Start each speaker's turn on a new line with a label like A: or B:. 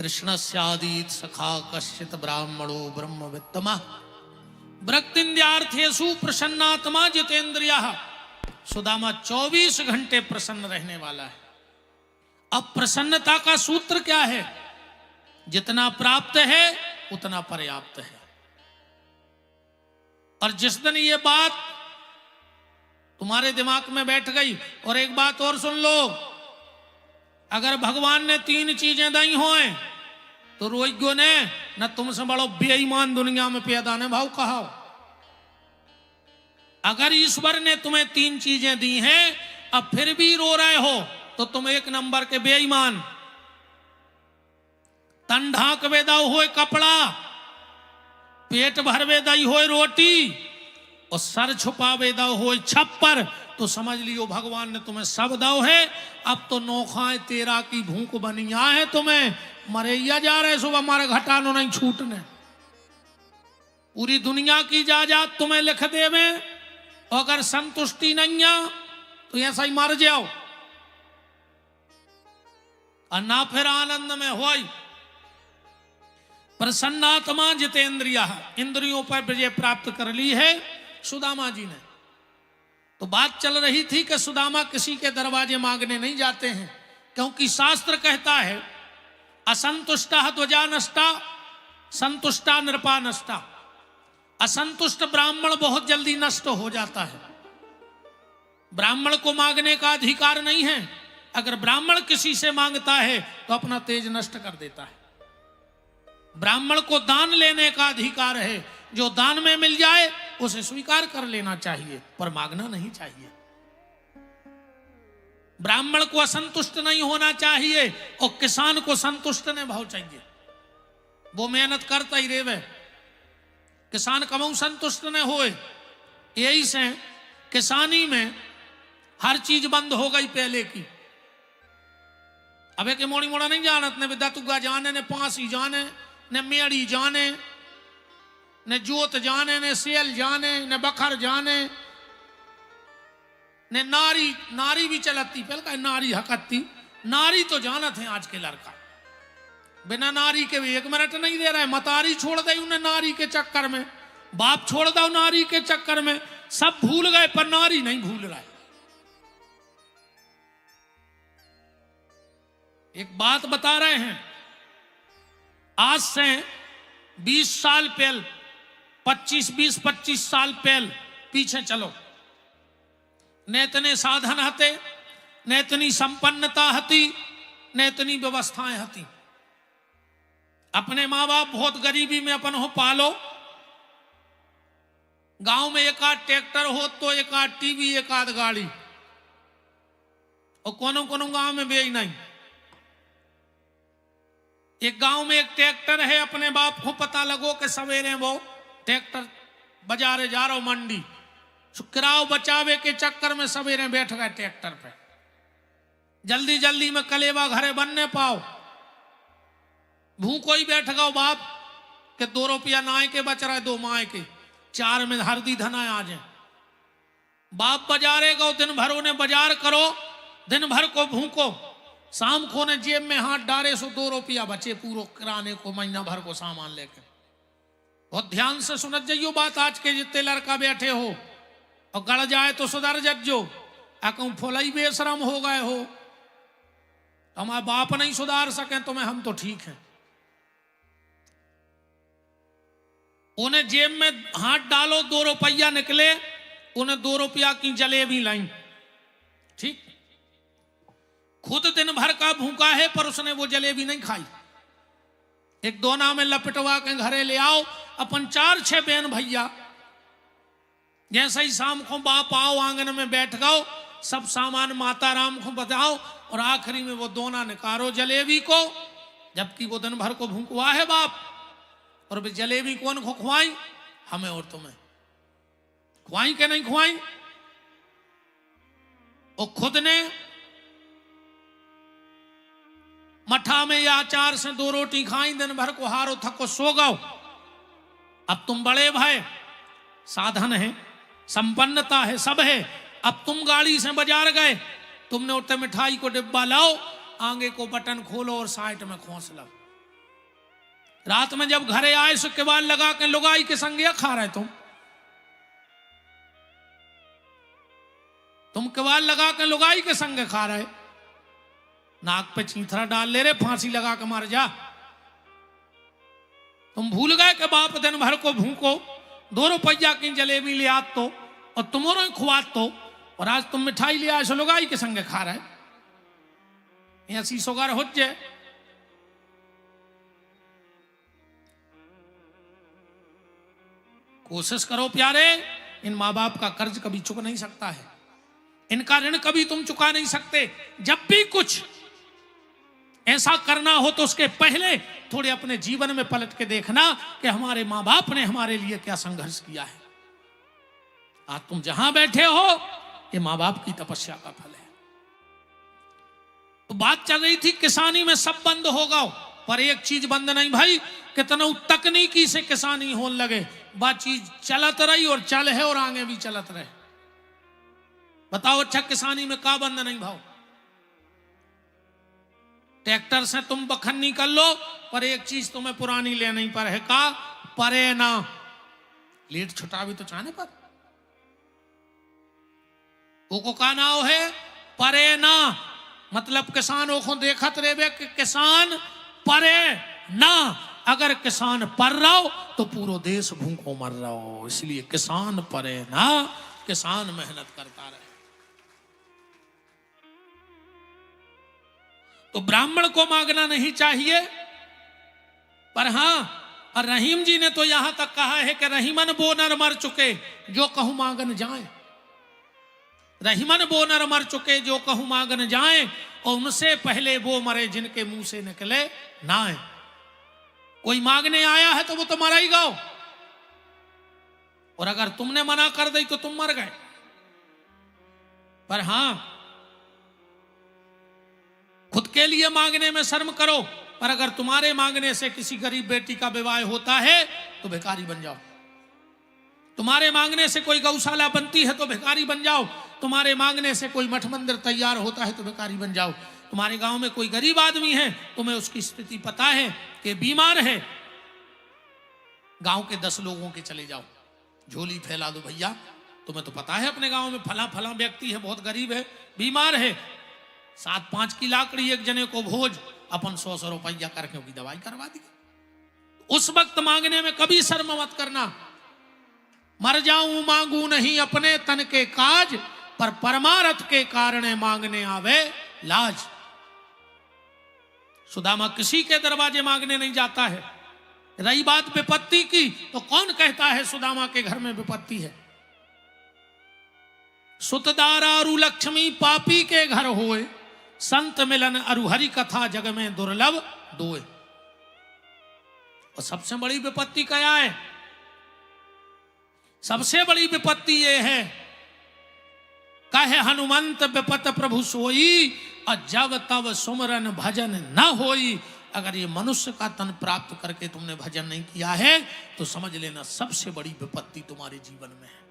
A: कृष्णस्यादीत सखा कश्चित ब्राह्मणो ब्रह्मवित्तमः भक्तिन्द्यार्थेषु प्रसन्नात्मा जितेन्द्रियः। सुदामा 24 घंटे प्रसन्न रहने वाला है। अब प्रसन्नता का सूत्र क्या है? जितना प्राप्त है उतना पर्याप्त है। और जिस दिन ये बात तुम्हारे दिमाग में बैठ गई, और एक बात और सुन लो, अगर भगवान ने 3 चीजें दी होए तो रोइगो ने न तुमसे बड़ो बेईमान दुनिया में पैदा ने भाव कहा। अगर ईश्वर ने तुम्हें 3 चीजें दी हैं अब फिर भी रो रहे हो तो तुम 1 नंबर के बेईमान। तन ढाक वे दाऊ होए कपड़ा, पेट भर वे दाई होए रोटी, और सर छुपावे दाऊ होए छप्पर, तो समझ लियो भगवान ने तुम्हें सब दाओ है। अब तो नौखाएं तेरा की भूख बनिया है, तुम्हें मरैया जा रहे सुबह हमारे घटानो नहीं छूटने। पूरी दुनिया की जायदाद तुम्हें लिख देवे, और अगर संतुष्टि नहीं है तो ऐसा ही मर जाओ, और ना फिर आनंद में हो। प्रसन्नात्मा जितेंद्रिया, इंद्रियों पर विजय प्राप्त कर ली है सुदामा जी ने। तो बात चल रही थी कि सुदामा किसी के दरवाजे मांगने नहीं जाते हैं, क्योंकि शास्त्र कहता है असंतुष्टा ध्वजा नष्टा संतुष्टा नृपा नष्टा। असंतुष्ट ब्राह्मण बहुत जल्दी नष्ट हो जाता है। ब्राह्मण को मांगने का अधिकार नहीं है। अगर ब्राह्मण किसी से मांगता है तो अपना तेज नष्ट कर देता है। ब्राह्मण को दान लेने का अधिकार है। जो दान में मिल जाए उसे स्वीकार कर लेना चाहिए, पर मांगना नहीं चाहिए। ब्राह्मण को असंतुष्ट नहीं होना चाहिए, और किसान को संतुष्ट नहीं भाव चाहिए। वो मेहनत करता ही रेवे, किसान कमाऊ संतुष्ट न होए। यही से किसानी में हर चीज बंद हो गई पहले की। अबे के मोड़ी मोड़ा नहीं जानत, ने दतुगा जाने, ने पांसी जाने, ने मेड़ी जाने, ने जोत जाने, ने सेल जाने, ने बखर जाने, ने नारी भी चलती। पहले का नारी हकती, नारी तो जानत है आज के लड़का। बिना नारी के भी 1 मिनट नहीं दे रहा है। मतारी छोड़ दे उन्हें नारी के चक्कर में, बाप छोड़ दो नारी के चक्कर में, सब भूल गए पर नारी नहीं भूल रहा है। एक बात बता रहे हैं, आज से 20 साल पहले, 20-25 साल पहले पीछे चलो, न इतने साधन हते, न इतनी संपन्नता हती, न इतनी व्यवस्थाएं हती। अपने माँ बाप बहुत गरीबी में अपन हो पालो। गांव में 1 आध ट्रैक्टर हो तो 1 आध टीवी, 1 आध गाड़ी, और कोनो कोनो गांव में भी नहीं। एक गांव में 1 ट्रैक्टर है, अपने बाप को पता लगो कि सवेरे वो ट्रैक्टर बाजारे जा रहा हो मंडी, किराओ बचावे के चक्कर में सवेरे बैठ गए ट्रैक्टर पे। जल्दी जल्दी में कलेवा घरे बनने पाओ, भूखो ही बैठ गओ बाप के 2 रुपया नाए के बच रहा है, 2 माए के, 4 में हरदी धना आ जाए। बाप बाजारे गो, दिन भर उन्हें बाजार करो, दिन भर को भूखो, शाम को ने जेब में हाथ डाले सो 2 रुपया बचे पूरो किराने को, महीना भर को सामान लेके। बहुत ध्यान से सुनत जाइयो बात। आज के जितने लड़का बैठे हो और गड़ जाए तो सुधर जज्जो, कहूं फुलाई बेशरम हो गए हो, हमारे बाप नहीं सुधार सके तो मैं हम तो ठीक है। उन्हें जेब में हाथ डालो, 2 रुपया निकले, उन्हें 2 रुपया की जलेबी लाई, ठीक। खुद दिन भर का भूखा है पर उसने वो जलेबी नहीं खाई। एक दोना में लपटवा के घरे ले आओ, अपन 4-6 बहन भैया, जैसे ही शाम को बाप आओ आंगन में बैठ गओ, सब सामान माता राम को बताओ, और आखिरी में वो दोना निकारो जलेबी को, जबकि वो दिन भर को भूखवा है बाप। और भी जलेबी कौन को खुआई? हमें और तुम्हें। खुआई के नहीं खुआई? और खुद ने मठा में या अचार से 2 रोटी खाई, दिन भर को हारो थको सो गओ। अब तुम बड़े भाई, साधन है, संपन्नता है, सब है। अब तुम गाड़ी से बाजार गए, तुमने उठते मिठाई को डिब्बा लाओ, आगे को बटन खोलो और साइड में खोस लो। रात में जब घरे आए सो किवाड़ लगा के लुगाई के संगे खा रहे तुम किवाड़ लगा के लुगाई के संगे खा रहे, नाक पे चीथरा डाल ले रहे, फांसी लगा के मार जा। तुम भूल गए कि बाप दिन भर को भूखो 2 रुपया की जलेबी ले आत तो और तुम्हारो खुआत तो, और आज तुम मिठाई ले आए सो लुगाई के संगे खा रहे। ऐसी सोगर हो जाए। कोशिश करो प्यारे, इन माँ बाप का कर्ज कभी चुका नहीं सकता है, इनका ऋण कभी तुम चुका नहीं सकते। जब भी कुछ ऐसा करना हो तो उसके पहले थोड़े अपने जीवन में पलट के देखना कि हमारे माँ बाप ने हमारे लिए क्या संघर्ष किया है। आज तुम जहां बैठे हो ये माँ बाप की तपस्या का फल है। तो बात चल रही थी किसानी में सब बंद होगा, पर एक चीज बंद नहीं भाई, कितना तकनीकी से किसानी होने लगे, बात चीज चलत रही और चल है और आगे भी चलत रहे। बताओ अच्छा किसानी में का बंद नहीं भाव। ट्रैक्टर से तुम बखन्नी कर लो, पर एक चीज तुम्हें पुरानी लेनी पर है, का परे ना लेट छुटा भी तो चाहने पर वो का नाव है परे ना, मतलब किसानों को देखत रहे कि किसान परे ना, अगर किसान पर रहो तो पूरा देश भूखों मर रहो, इसलिए किसान परे ना, किसान मेहनत करता रहे। तो ब्राह्मण को मांगना नहीं चाहिए, पर हां, और रहीम जी ने तो यहां तक कहा है कि रहीमन बो नर मर चुके जो कहूं मांगन जाए, रहीमन बो नर मर चुके जो कहूं मांगन जाए, और उनसे पहले वो मरे जिनके मुंह से निकले नाए। कोई मांगने आया है तो वो तो मरा ही गाओ, और अगर तुमने मना कर दी तो तुम मर गए। पर हां, खुद के लिए मांगने में शर्म करो, पर अगर तुम्हारे मांगने से किसी गरीब बेटी का विवाह होता है तो भिखारी बन जाओ, तुम्हारे मांगने से कोई गौशाला बनती है तो भिखारी बन जाओ, तुम्हारे मांगने से कोई मठ मंदिर तैयार होता है तो भिखारी बन जाओ। तुम्हारे गांव में कोई गरीब आदमी है, तुम्हें उसकी स्थिति पता है कि बीमार है, गांव के 10 लोगों के चले जाओ, झोली फैला दो भैया, तुम्हें तो पता है अपने गांव में फला फला व्यक्ति है, बहुत गरीब है, बीमार है, 7-5 की लाकड़ी एक जने को भोज, अपन 100 रुपया करके उसकी दवाई करवा दी। उस वक्त मांगने में कभी शर्म मत करना। मर जाऊं मांगू नहीं अपने तन के काज, पर परमार्थ के कारण मांगने आवे लाज। सुदामा किसी के दरवाजे मांगने नहीं जाता है। रही बात विपत्ति की, तो कौन कहता है सुदामा के घर में विपत्ति है। सुतदारा अरु लक्ष्मी पापी के घर होए, संत मिलन अरु हरि कथा जग में दुर्लभ दोए। और सबसे बड़ी विपत्ति क्या है? सबसे बड़ी विपत्ति ये है, कहे हनुमंत विपत प्रभु सोई, और जब तब सुमरन भजन न होई। अगर ये मनुष्य का तन प्राप्त करके तुमने भजन नहीं किया है तो समझ लेना सबसे बड़ी विपत्ति तुम्हारे जीवन में है।